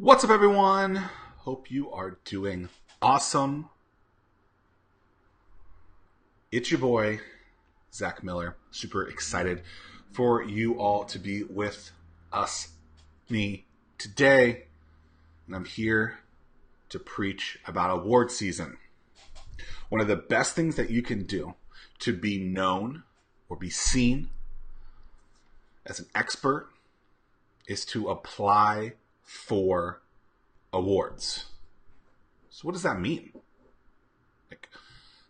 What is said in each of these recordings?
What's up, everyone? Hope you are doing awesome. It's your boy, Zack Miller. Super excited for you all to be with me today. And I'm here to preach about award season. One of the best things that you can do to be known or be seen as an expert is to apply for awards. So what does that mean?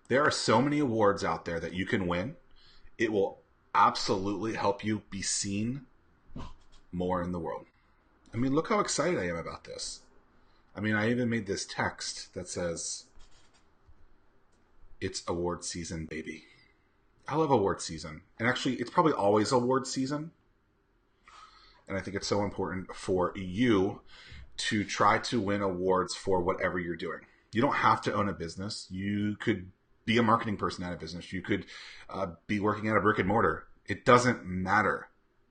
There are so many awards out there that you can win. It will absolutely help you be seen more in the world. I mean, look how excited I am about this. I mean, I even made this text that says, "It's award season, baby." I love award season. And actually, it's probably always award season. And I think it's so important for you to try to win awards for whatever you're doing. You don't have to own a business. You could be a marketing person at a business. You could be working at a brick and mortar. It doesn't matter.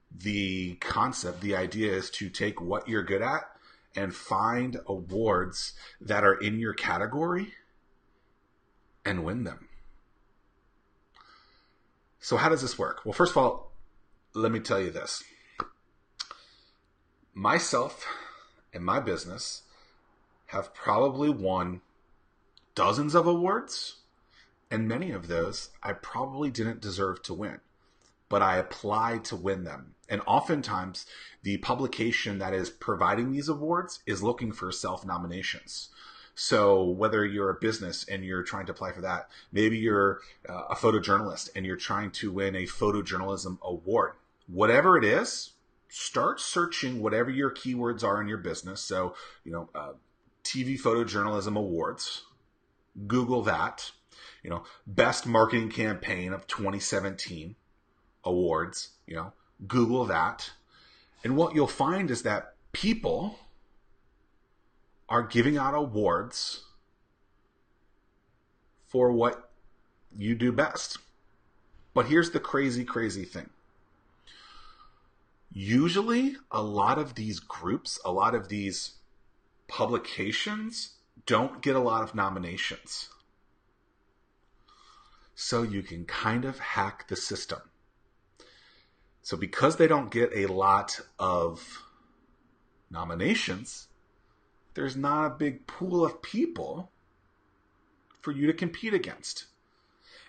The concept, the idea is to take what you're good at and find awards that are in your category and win them. So how does this work? Well, first of all, let me tell you this. Myself and my business have probably won dozens of awards, and many of those I probably didn't deserve to win, but I applied to win them. And oftentimes, the publication that is providing these awards is looking for self-nominations. So whether you're a business and you're trying to apply for that, maybe you're a photojournalist and you're trying to win a photojournalism award, whatever it is, start searching whatever your keywords are in your business. So, TV photojournalism awards, Google that, best marketing campaign of 2017 awards, Google that. And what you'll find is that people are giving out awards for what you do best. But here's the crazy, crazy thing. Usually, a lot of these groups, a lot of these publications don't get a lot of nominations. So you can kind of hack the system. So because they don't get a lot of nominations, there's not a big pool of people for you to compete against.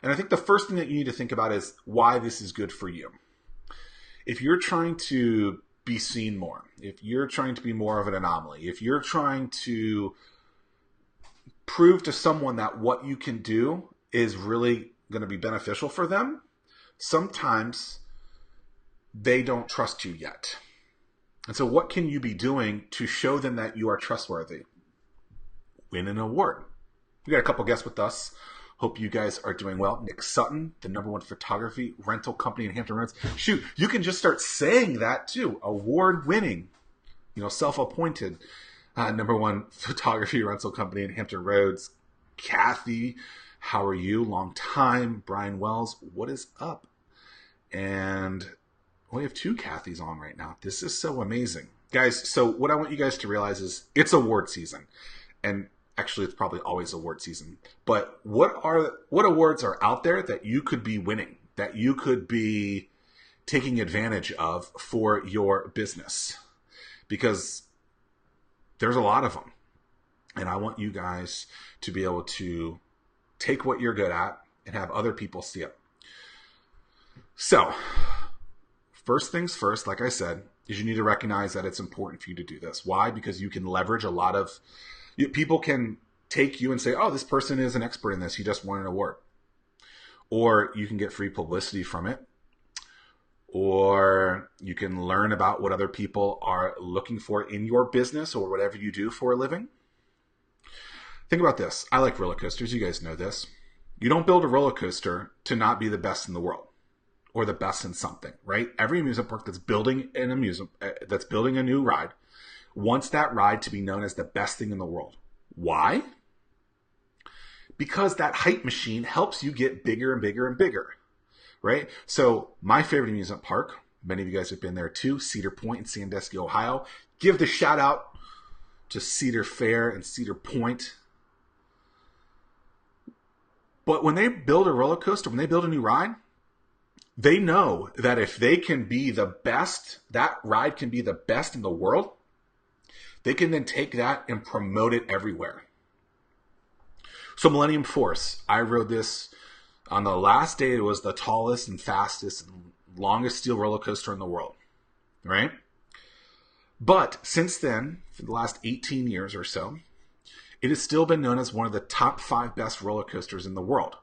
And I think the first thing that you need to think about is why this is good for you. If you're trying to be seen more, if you're trying to be more of an anomaly, if you're trying to prove to someone that what you can do is really going to be beneficial for them, sometimes they don't trust you yet. And so what can you be doing to show them that you are trustworthy? Win an award. We got a couple guests with us. Hope you guys are doing well. Nick Sutton, the #1 photography rental company in Hampton Roads. Shoot, you can just start saying that too. Award-winning, self-appointed #1 photography rental company in Hampton Roads. Kathy, how are you? Long time. Brian Wells, what is up? And we have 2 Kathys on right now. This is so amazing. Guys, so what I want you guys to realize is it's award season. And actually, it's probably always award season. But what awards are out there that you could be winning, that you could be taking advantage of for your business? Because there's a lot of them. And I want you guys to be able to take what you're good at and have other people see it. So, first things first, like I said, is you need to recognize that it's important for you to do this. Why? Because you can leverage a lot of people can take you and say, oh, this person is an expert in this. He just won an award. Or you can get free publicity from it. Or you can learn about what other people are looking for in your business or whatever you do for a living. Think about this. I like roller coasters. You guys know this. You don't build a roller coaster to not be the best in the world or the best in something, right? Every amusement park that's building a new ride wants that ride to be known as the best thing in the world. Why? Because that hype machine helps you get bigger and bigger and bigger, right? So my favorite amusement park, many of you guys have been there too, Cedar Point in Sandusky, Ohio. Give the shout out to Cedar Fair and Cedar Point. But when they build a roller coaster, when they build a new ride, they know that if they can be the best, that ride can be the best in the world, they can then take that and promote it everywhere. So Millennium Force, I rode this on the last day. It was the tallest and fastest and longest steel roller coaster in the world, right? But since then, for the last 18 years or so, it has still been known as one of the top 5 best roller coasters in the world.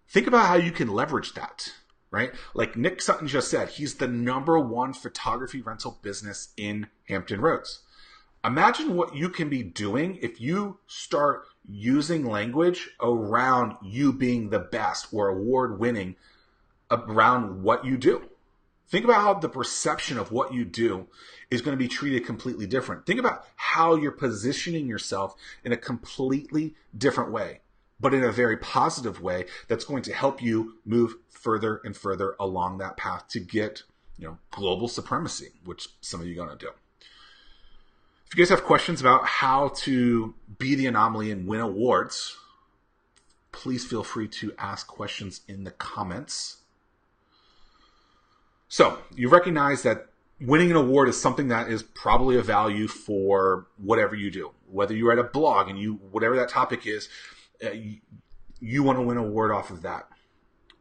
Think about how you can leverage that, right? Like Nick Sutton just said, he's the #1 photography rental business in Hampton Roads. Imagine what you can be doing if you start using language around you being the best or award-winning around what you do. Think about how the perception of what you do is going to be treated completely different. Think about how you're positioning yourself in a completely different way, but in a very positive way that's going to help you move further and further along that path to get, global supremacy, which some of you are going to do. If you guys have questions about how to be the anomaly and win awards, please feel free to ask questions in the comments. So you recognize that winning an award is something that is probably of value for whatever you do. Whether you write a blog and whatever that topic is, you want to win an award off of that.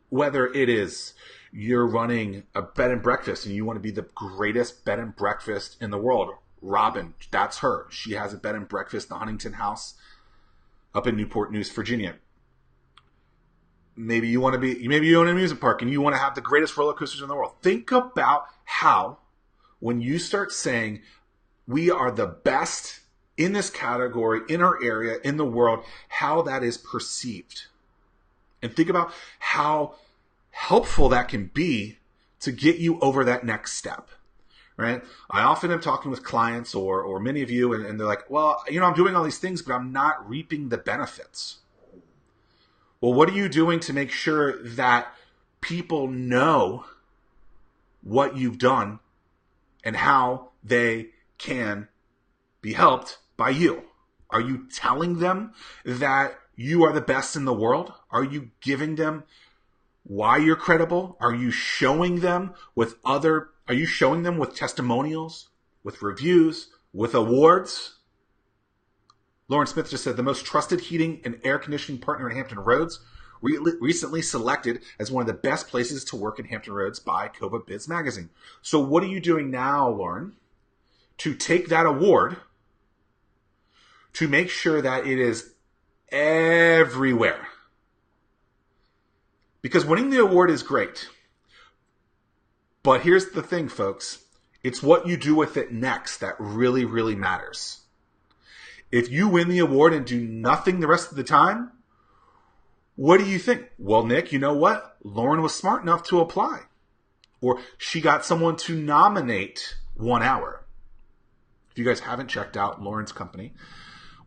Whether it is you're running a bed and breakfast and you want to be the greatest bed and breakfast in the world. Robin, that's her. She has a bed and breakfast, the Huntington House, up in Newport News, Virginia. Maybe you own an amusement park and you want to have the greatest roller coasters in the world. Think about how, when you start saying we are the best in this category, in our area, in the world, how that is perceived. And think about how helpful that can be to get you over that next step. Right? I often am talking with clients or many of you, and they're like, well, I'm doing all these things, but I'm not reaping the benefits. Well, what are you doing to make sure that people know what you've done and how they can be helped by you? Are you telling them that you are the best in the world? Are you giving them why you're credible? Are you showing them with testimonials, with reviews, with awards? Lauren Smith just said the most trusted heating and air conditioning partner in Hampton Roads, recently selected as one of the best places to work in Hampton Roads by Cova Biz Magazine. So what are you doing now, Lauren, to take that award to make sure that it is everywhere? Because winning the award is great. But here's the thing, folks. It's what you do with it next that really, really matters. If you win the award and do nothing the rest of the time, what do you think? Well, Nick, you know what? Lauren was smart enough to apply. Or she got someone to nominate 1 Hour. If you guys haven't checked out Lauren's company,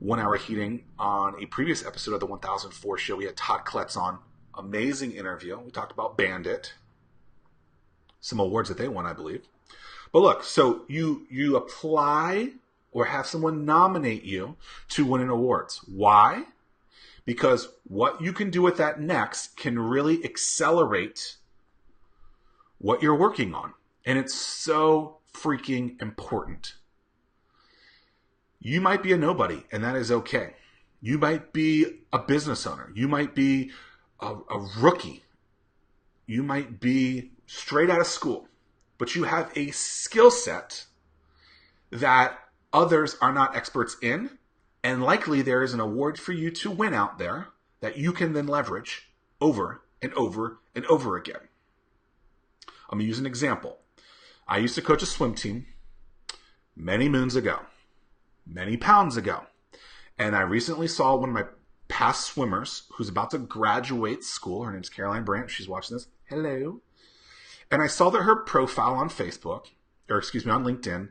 1 Hour Heating, on a previous episode of the 1004 show, we had Todd Kletz on. Amazing interview. We talked about Bandit. Some awards that they won, I believe. But look, so you apply or have someone nominate you to win an awards. Why? Because what you can do with that next can really accelerate what you're working on. And it's so freaking important. You might be a nobody, and that is okay. You might be a business owner. You might be a rookie. You might be straight out of school, but you have a skill set that others are not experts in, and likely there is an award for you to win out there that you can then leverage over and over and over again. I'm going to use an example. I used to coach a swim team many moons ago, many pounds ago, and I recently saw one of my past swimmers who's about to graduate school. Her name's Caroline Brandt. She's watching this. Hello. And I saw that her profile on Facebook, on LinkedIn,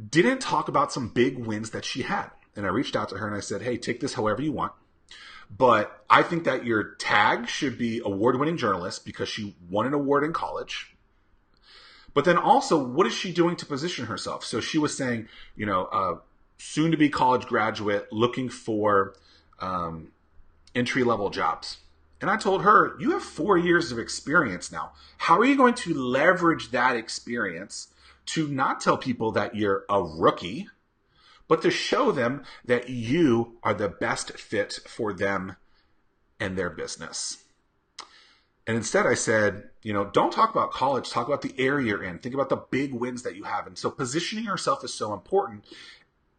didn't talk about some big wins that she had. And I reached out to her and I said, hey, take this however you want. But I think that your tag should be award-winning journalist because she won an award in college. But then also, what is she doing to position herself? So she was saying, soon-to-be college graduate looking for entry-level jobs. And I told her, you have 4 years of experience now. How are you going to leverage that experience to not tell people that you're a rookie, but to show them that you are the best fit for them and their business? And instead I said, don't talk about college, talk about the area you're in. Think about the big wins that you have. And so positioning yourself is so important.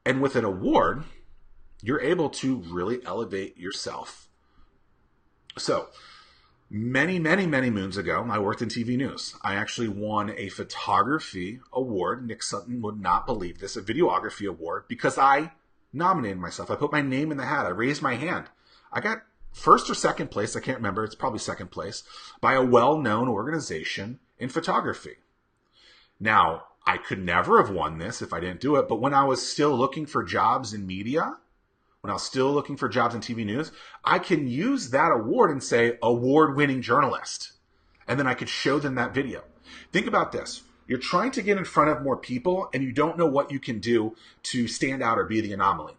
And with an award, you're able to really elevate yourself. So many, many, many moons ago, I worked in TV news. I actually won a photography award. Nick Sutton would not believe this, a videography award, because I nominated myself. I put my name in the hat. I raised my hand. I got first or second place, I can't remember, it's probably second place, by a well-known organization in photography. Now, I could never have won this if I didn't do it, but when I was still looking for jobs in media, when I was still looking for jobs in TV news, I can use that award and say, award-winning journalist. And then I could show them that video. Think about this. You're trying to get in front of more people, and you don't know what you can do to stand out or be the anomaly.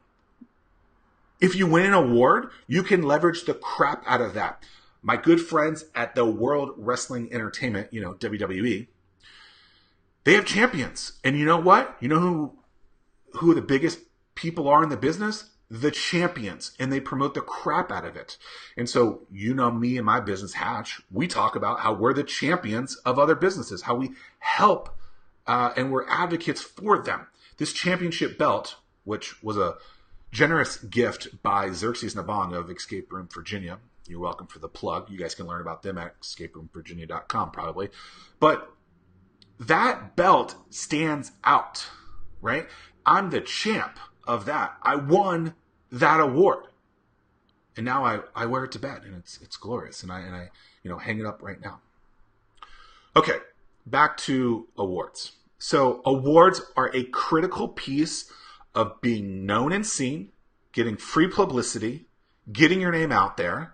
If you win an award, you can leverage the crap out of that. My good friends at the World Wrestling Entertainment, WWE, they have champions. And you know what? You know who the biggest people are in the business? The champions. And they promote the crap out of it. And so, me and my business, Hatch, we talk about how we're the champions of other businesses, how we help and we're advocates for them. This championship belt, which was a generous gift by Xerxes Nabong of Escape Room Virginia. You're welcome for the plug. You guys can learn about them at escaperoomvirginia.com probably. But that belt stands out, right? I'm the champ of that. I won that award. And now I wear it to bed, and it's glorious. And I hang it up right now. Okay, back to awards. So awards are a critical piece of being known and seen, getting free publicity, getting your name out there.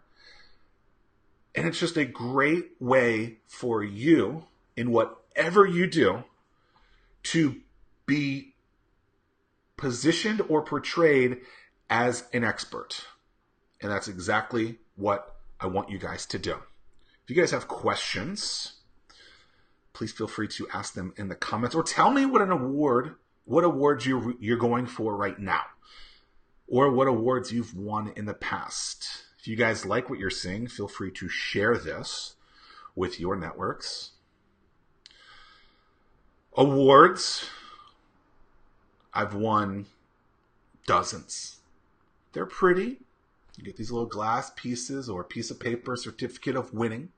And it's just a great way for you, in whatever you do, to be positioned or portrayed as an expert. And that's exactly what I want you guys to do. If you guys have questions, please feel free to ask them in the comments, or tell me what awards you're going for right now, or what awards you've won in the past. If you guys like what you're seeing, feel free to share this with your networks. Awards, I've won dozens. They're pretty. You get these little glass pieces or a piece of paper, certificate of winning.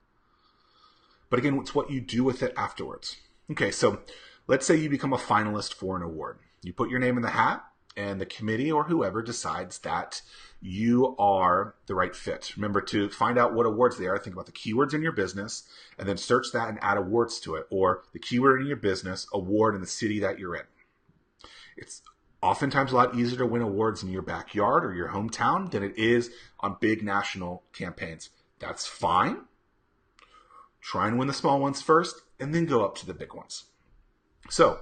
But again, it's what you do with it afterwards. Okay, so let's say you become a finalist for an award. You put your name in the hat, and the committee or whoever decides that you are the right fit. Remember to find out what awards they are. Think about the keywords in your business, and then search that and add awards to it. Or the keyword in your business, award in the city that you're in. It's oftentimes a lot easier to win awards in your backyard or your hometown than it is on big national campaigns. That's fine. Try and win the small ones first, and then go up to the big ones. So,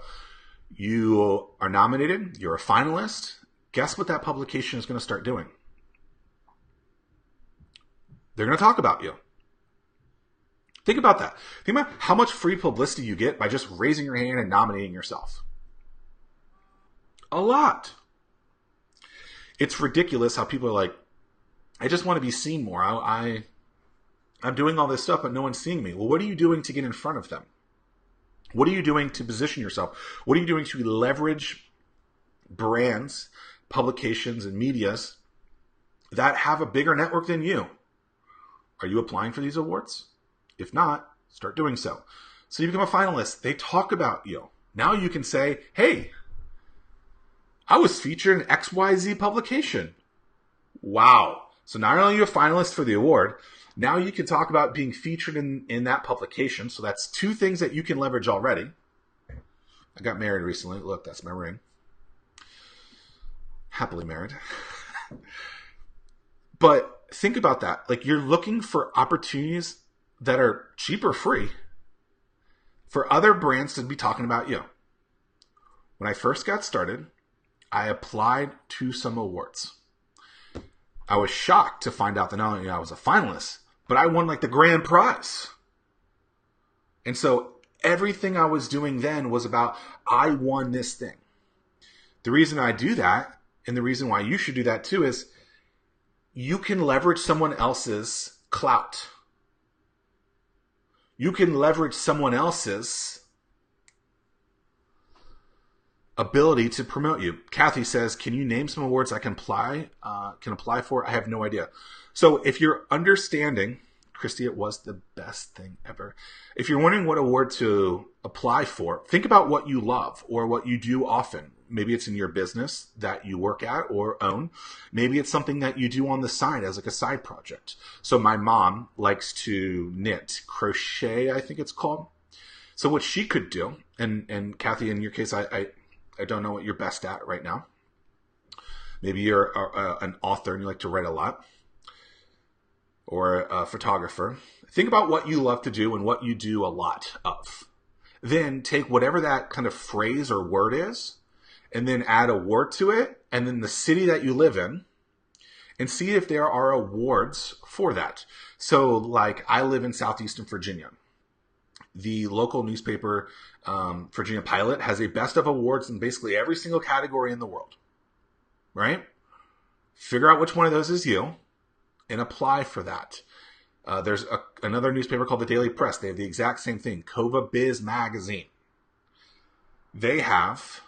you are nominated, you're a finalist. Guess what that publication is going to start doing? They're going to talk about you. Think about that. Think about how much free publicity you get by just raising your hand and nominating yourself. A lot. It's ridiculous how people are like, I just want to be seen more. I'm doing all this stuff, but no one's seeing me. Well, what are you doing to get in front of them? What are you doing to position yourself? What are you doing to leverage brands, publications, and medias that have a bigger network than you? Are you applying for these awards? If not, start doing so. So you become a finalist. They talk about you. Now you can say, hey, I was featured in XYZ publication. Wow. So not only are you a finalist for the award, now you can talk about being featured in that publication. So that's two things that you can leverage already. I got married recently. Look, that's my ring. Happily married. But think about that. Like, you're looking for opportunities that are cheap or free for other brands to be talking about you. When I first got started, I applied to some awards. I was shocked to find out that not only I was a finalist, but I won like the grand prize. And so everything I was doing then was about, I won this thing. The reason I do that, and the reason why you should do that too, is you can leverage someone else's clout. You can leverage someone else's ability to promote you. Kathy says, can you name some awards I can apply for? I have no idea. So if you're understanding, Christy, it was the best thing ever. If you're wondering what award to apply for, think about what you love or what you do often. Maybe it's in your business that you work at or own. Maybe it's something that you do on the side as like a side project. So my mom likes to knit, crochet, I think it's called. So what she could do, and Kathy, in your case, I don't know what you're best at right now. Maybe you're an author and you like to write a lot, or a photographer. Think about what you love to do and what you do a lot of. Then take whatever that kind of phrase or word is, and then add a word to it, and then the city that you live in, and see if there are awards for that. So like I live in Southeastern Virginia. The local newspaper, Virginia Pilot, has a best of awards in basically every single category in the world, right? Figure out which one of those is you and apply for that. There's another newspaper called the Daily Press. They have the exact same thing, Cova Biz Magazine. They have,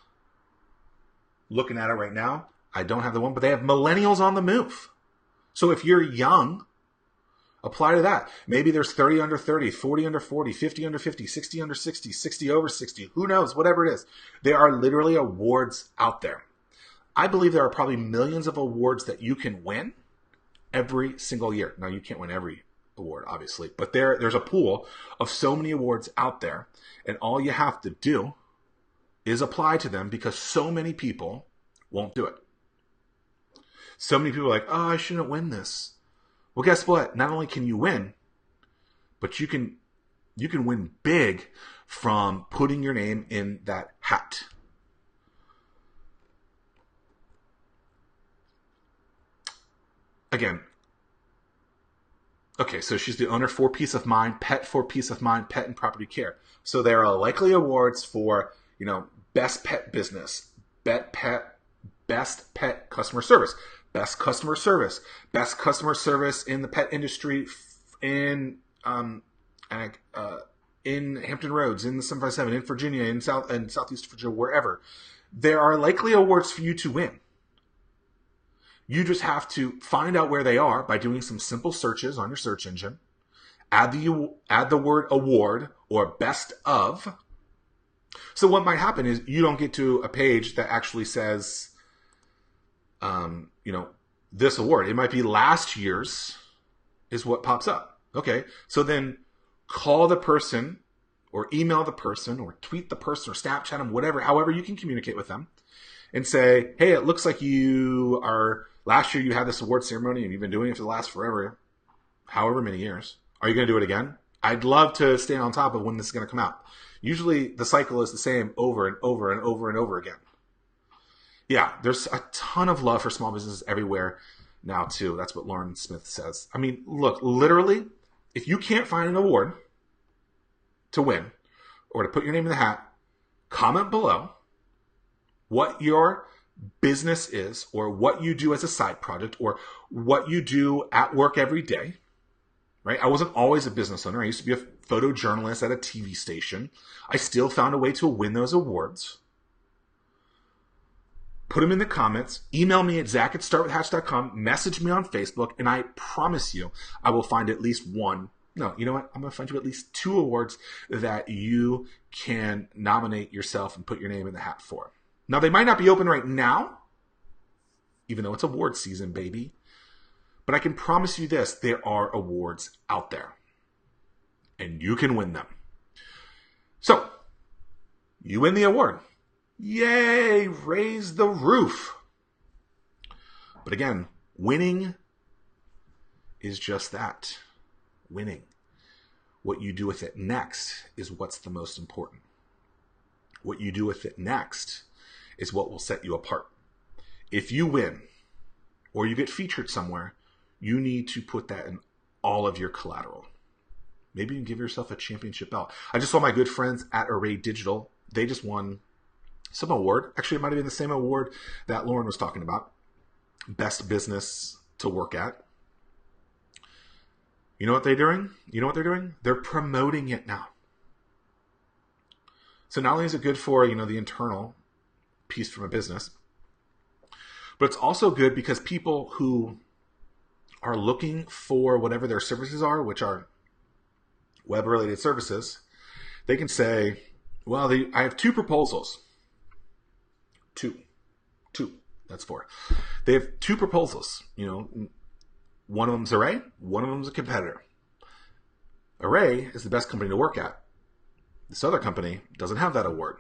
looking at it right now, I don't have the one, but they have Millennials on the Move. So if you're young, apply to that. Maybe there's 30 under 30, 40 under 40, 50 under 50, 60 under 60, 60 over 60. Who knows? Whatever it is. There are literally awards out there. I believe there are probably millions of awards that you can win every single year. Now, you can't win every award, obviously, but there's a pool of so many awards out there, and all you have to do is apply to them because so many people won't do it. So many people are like, oh, I shouldn't win this. Well, guess what? Not only can you win, but you can win big from putting your name in that hat. Again, okay, so she's the owner for Peace of Mind, Pet for Peace of Mind, Pet and Property Care. So there are likely awards for, best pet business, best pet customer service, best customer service in the pet industry in Hampton Roads, in the 757, in Virginia, in Southeast Virginia, wherever. There are likely awards for you to win. You just have to find out where they are by doing some simple searches on your search engine. Add the word award or best of. So what might happen is you don't get to a page that actually says, this award. It might be last year's is what pops up. Okay, so then call the person or email the person or tweet the person or Snapchat them, however you can communicate with them and say, hey, it looks like last year you had this award ceremony and you've been doing it for the last however many years. Are you going to do it again? I'd love to stay on top of when this is going to come out. Usually the cycle is the same over and over and over and over again. Yeah, there's a ton of love for small businesses everywhere now too. That's what Lauren Smith says. I mean, look, literally, if you can't find an award to win or to put your name in the hat, comment below what your business is or what you do as a side project or what you do at work every day, right? I wasn't always a business owner. I used to be a photojournalist at a TV station. I still found a way to win those awards. Put them in the comments. Email me at zack@startwithhatch.com. Message me on Facebook, and I promise you I will find at least one. No, you know what? I'm going to find you at least 2 awards that you can nominate yourself and put your name in the hat for. Now, they might not be open right now, even though it's award season, baby. But I can promise you this, there are awards out there. And you can win them. So, you win the award. Yay! Raise the roof. But again, winning is just that. Winning. What you do with it next is what's the most important. What you do with it next is what will set you apart. if you win or you get featured somewhere, you need to put that in all of your collateral. Maybe you can give yourself a championship belt. I just saw my good friends at Array Digital. They just won some award. Actually, it might have been the same award that Lauren was talking about. Best business to work at. You know what they're doing? They're promoting it now. So not only is it good for, the internal piece from a business, but it's also good because people who are looking for whatever their services are, which are web-related services, they can say, well, I have 2 proposals. Two. That's 4. They have 2 proposals. One of them's Array, one of them's a competitor. Array is the best company to work at. This other company doesn't have that award.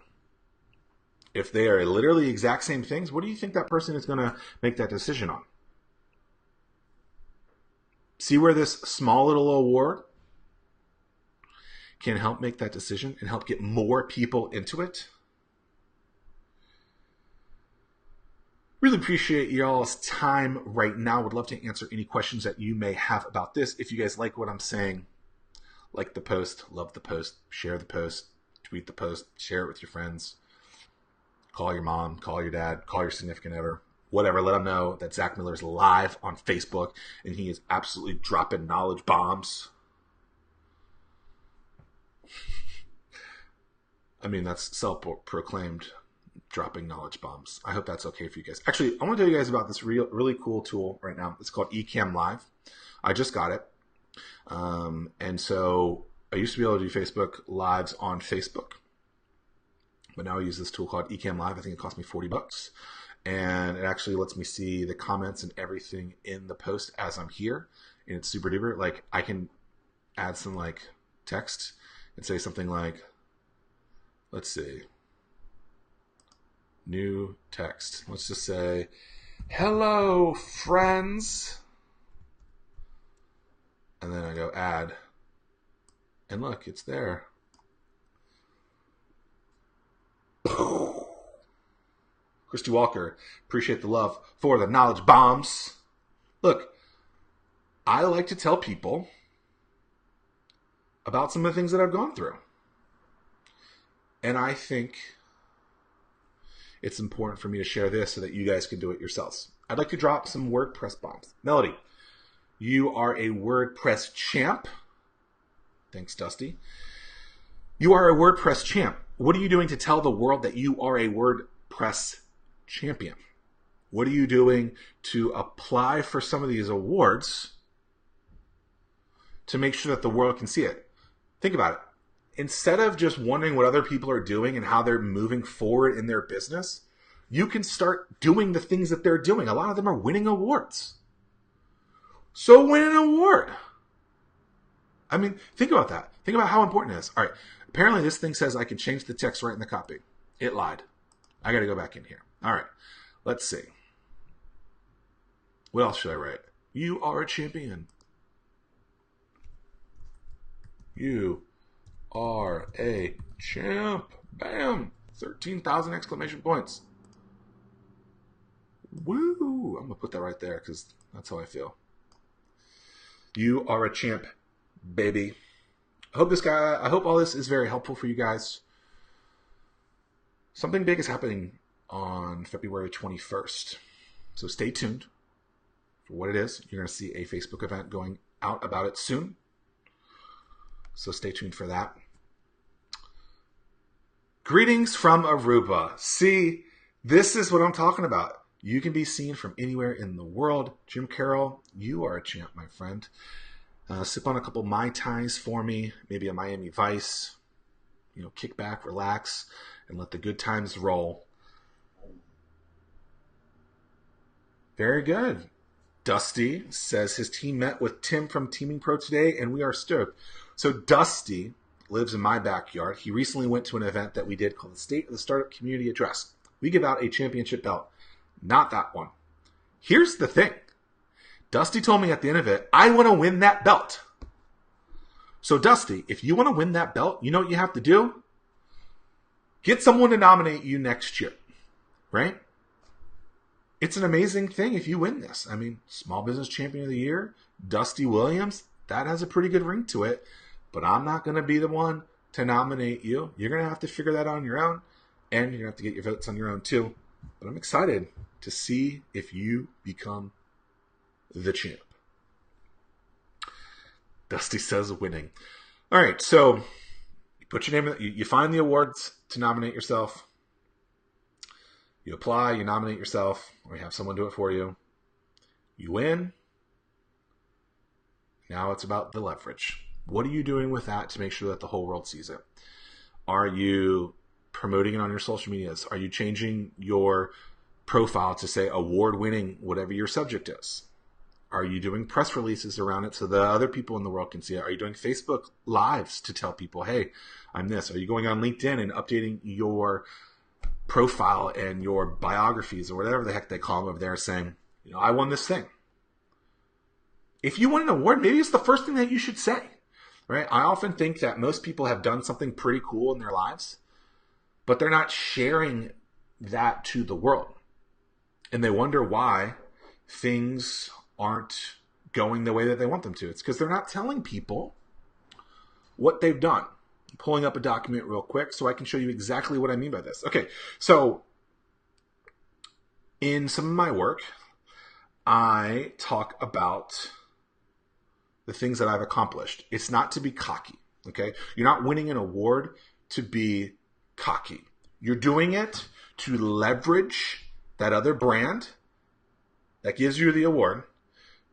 If they are literally exact same things, what do you think that person is going to make that decision on? See where this small little award can help make that decision and help get more people into it? Really appreciate y'all's time right now. Would love to answer any questions that you may have about this. If you guys like what I'm saying, like the post, love the post, share the post, tweet the post, share it with your friends. Call your mom, call your dad, call your significant other, whatever. Let them know that Zack Miller is live on Facebook and he is absolutely dropping knowledge bombs. I mean, that's self-proclaimed dropping knowledge bombs. I hope that's okay for you guys. Actually, I want to tell you guys about this really cool tool right now. It's called Ecamm Live. I just got it. And so I used to be able to do Facebook Lives on Facebook, but now I use this tool called Ecamm Live. I think it cost me $40. And it actually lets me see the comments and everything in the post as I'm here. And it's super duper. Like, I can add some text and say something like, let's see, new text. Let's just say, hello, friends. And then I go add. And look, it's there. Christy Walker, appreciate the love for the knowledge bombs. Look, I like to tell people about some of the things that I've gone through. And I think it's important for me to share this so that you guys can do it yourselves. I'd like to drop some WordPress bombs. Melody, you are a WordPress champ. Thanks, Dusty. You are a WordPress champ. What are you doing to tell the world that you are a WordPress champion? What are you doing to apply for some of these awards to make sure that the world can see it? Think about it. Instead of just wondering what other people are doing and how they're moving forward in their business, you can start doing the things that they're doing. A lot of them are winning awards. So win an award. I mean, think about that. Think about how important it is. All right. Apparently this thing says I can change the text right in the copy. It lied. I got to go back in here. All right. Let's see. What else should I write? You are a champion. You are a champ. Bam. 13,000 exclamation points. Woo. I'm going to put that right there because that's how I feel. You are a champ, baby. I hope all this is very helpful for you guys. Something big is happening on February 21st. So stay tuned for what it is. You're going to see a Facebook event going out about it soon. So stay tuned for that. Greetings from Aruba. See, this is what I'm talking about. You can be seen from anywhere in the world. Jim Carroll, you are a champ, my friend. Sip on a couple Mai Tais for me, maybe a Miami Vice. Kick back, relax, and let the good times roll. Very good. Dusty says his team met with Tim from Teaming Pro today, and we are stoked. So Dusty lives in my backyard. He recently went to an event that we did called the State of the Startup Community Address. We give out a championship belt. Not that one. Here's the thing. Dusty told me at the end of it, I want to win that belt. So Dusty, if you want to win that belt, you know what you have to do? Get someone to nominate you next year, right? it's an amazing thing if you win this. I mean, Small Business Champion of the Year, Dusty Williams, that has a pretty good ring to it. But I'm not going to be the one to nominate you. You're going to have to figure that out on your own, and you're going to have to get your votes on your own too. But I'm excited to see if you become the champ. Dusty says winning. All right, so you put your name in, you find the awards to nominate yourself. You apply, you nominate yourself, or you have someone do it for you. You win. Now it's about the leverage. What are you doing with that to make sure that the whole world sees it? Are you promoting it on your social medias? Are you changing your profile to say award-winning, whatever your subject is? Are you doing press releases around it so the other people in the world can see it? Are you doing Facebook Lives to tell people, hey, I'm this? Are you going on LinkedIn and updating your profile and your biographies or whatever the heck they call them over there saying, I won this thing? If you win an award, maybe it's the first thing that you should say. Right? I often think that most people have done something pretty cool in their lives, but they're not sharing that to the world. And they wonder why things aren't going the way that they want them to. It's because they're not telling people what they've done. I'm pulling up a document real quick so I can show you exactly what I mean by this. Okay, so in some of my work, I talk about the things that I've accomplished. It's not to be cocky, okay? You're not winning an award to be cocky. You're doing it to leverage that other brand that gives you the award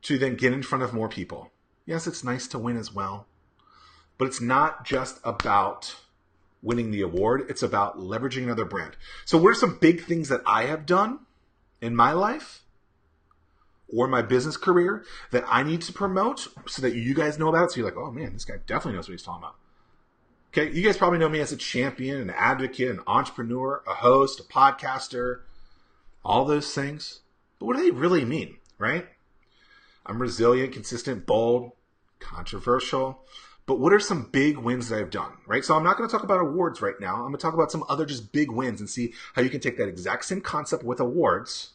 to then get in front of more people. Yes, it's nice to win as well, but it's not just about winning the award. It's about leveraging another brand. So what are some big things that I have done in my life or my business career that I need to promote so that you guys know about it? So you're like, oh man, this guy definitely knows what he's talking about. Okay, you guys probably know me as a champion, an advocate, an entrepreneur, a host, a podcaster, all those things. But what do they really mean, right? I'm resilient, consistent, bold, controversial. But what are some big wins that I've done, right? So I'm not going to talk about awards right now. I'm going to talk about some other just big wins and see how you can take that exact same concept with awards.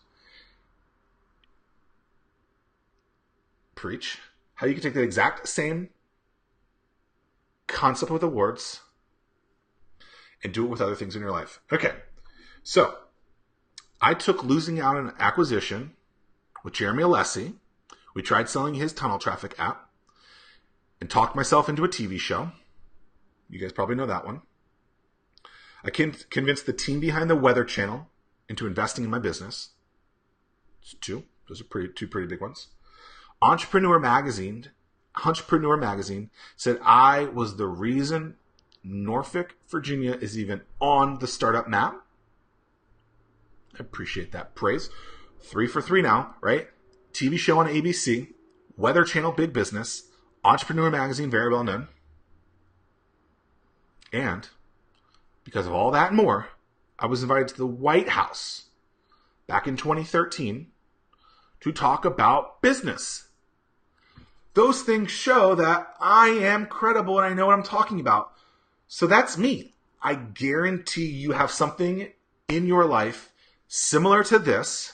Preach. How you can take that exact same concept with awards and do it with other things in your life. Okay. So I took losing out on an acquisition with Jeremy Alessi. We tried selling his tunnel traffic app and talked myself into a TV show. You guys probably know that one. I convinced the team behind the Weather Channel into investing in my business. It's two. Those are two pretty big ones. Entrepreneur Magazine said I was the reason Norfolk, Virginia is even on the startup map. I appreciate that praise. 3 for 3 now, right? TV show on ABC, Weather Channel, big business, Entrepreneur Magazine, very well known. And because of all that and more, I was invited to the White House back in 2013 to talk about business. Those things show that I am credible and I know what I'm talking about. So that's me. I guarantee you have something in your life similar to this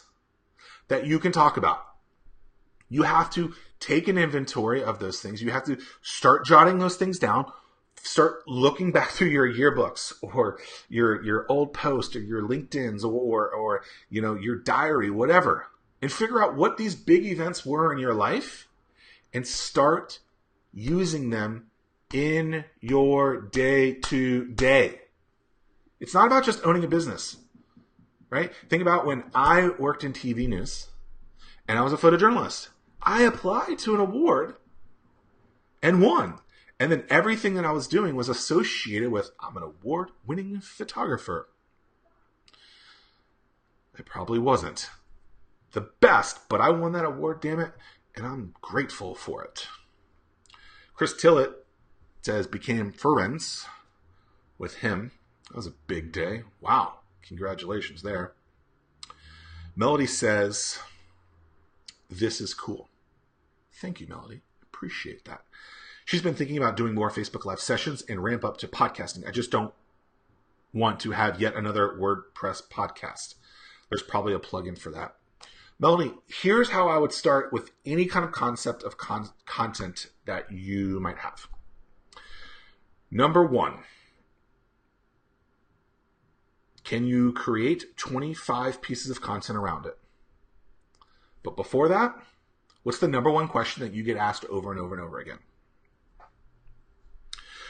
that you can talk about. You have to take an inventory of those things. You have to start jotting those things down. Start looking back through your yearbooks or your old post or your LinkedIn's or your diary, whatever, and figure out what these big events were in your life and start using them in your day-to-day. It's not about just owning a business, right? Think about when I worked in TV news and I was a photojournalist. I applied to an award and won. And then everything that I was doing was associated with, I'm an award-winning photographer. I probably wasn't the best, but I won that award, damn it, and I'm grateful for it. Chris Tillett says, became friends with him. That was a big day. Wow. Congratulations there. Melody says, this is cool. Thank you, Melody. Appreciate that. She's been thinking about doing more Facebook Live sessions and ramp up to podcasting. I just don't want to have yet another WordPress podcast. There's probably a plugin for that. Melanie, here's how I would start with any kind of concept of content that you might have. Number one, can you create 25 pieces of content around it? But before that, what's the number one question that you get asked over and over and over again?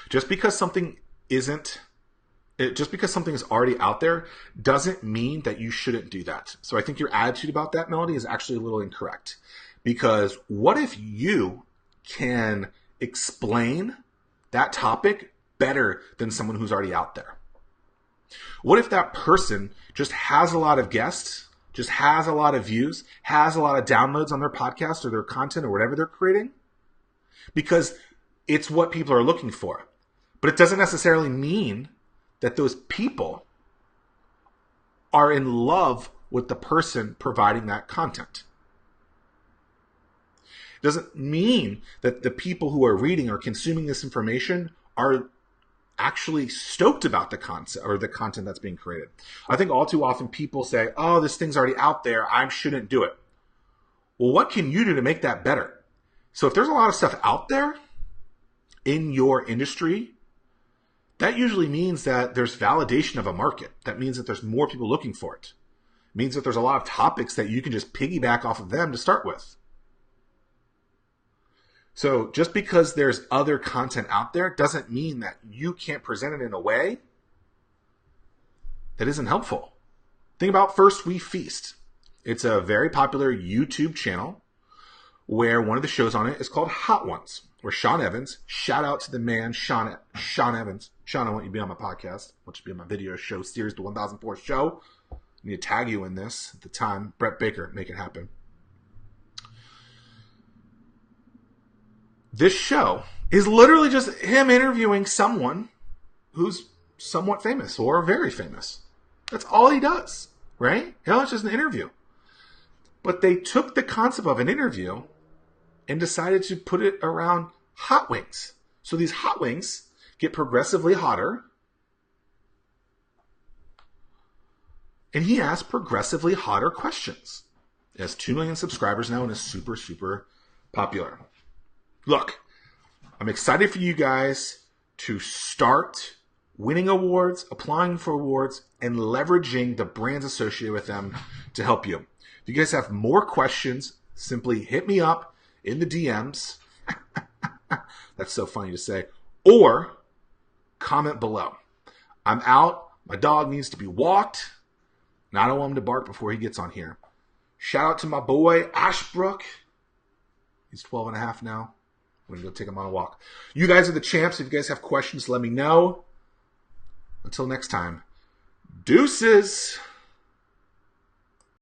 Just because something is already out there doesn't mean that you shouldn't do that. So I think your attitude about that, Melody, is actually a little incorrect. Because what if you can explain that topic better than someone who's already out there? What if that person just has a lot of guests, just has a lot of views, has a lot of downloads on their podcast or their content or whatever they're creating? Because it's what people are looking for. But it doesn't necessarily mean that those people are in love with the person providing that content. It doesn't mean that the people who are reading or consuming this information are actually stoked about the concept or the content that's being created. I think all too often people say, oh, this thing's already out there, I shouldn't do it. Well, what can you do to make that better? So if there's a lot of stuff out there in your industry, that usually means that there's validation of a market. That means that there's more people looking for it. It means that there's a lot of topics that you can just piggyback off of them to start with. So just because there's other content out there doesn't mean that you can't present it in a way that isn't helpful. Think about First We Feast. It's a very popular YouTube channel where one of the shows on it is called Hot Ones, where Sean Evans, shout out to the man, Sean Evans. Sean, I want you to be on my podcast. I want you to be on my video show series, the 1004th show. I need to tag you in this at the time. Brett Baker, make it happen. This show is literally just him interviewing someone who's somewhat famous or very famous. That's all he does, right? Hell, it's just an interview. But they took the concept of an interview and decided to put it around hot wings. So these hot wings get progressively hotter. And he asks progressively hotter questions. He has 2 million subscribers now and is super, super popular. Look, I'm excited for you guys to start winning awards, applying for awards, and leveraging the brands associated with them to help you. If you guys have more questions, simply hit me up in the DMs. That's so funny to say. Or comment below. I'm out. My dog needs to be walked. And I don't want him to bark before he gets on here. Shout out to my boy, Ashbrook. He's 12 and a half now. I'm going to go take him on a walk. You guys are the champs. If you guys have questions, let me know. Until next time, deuces.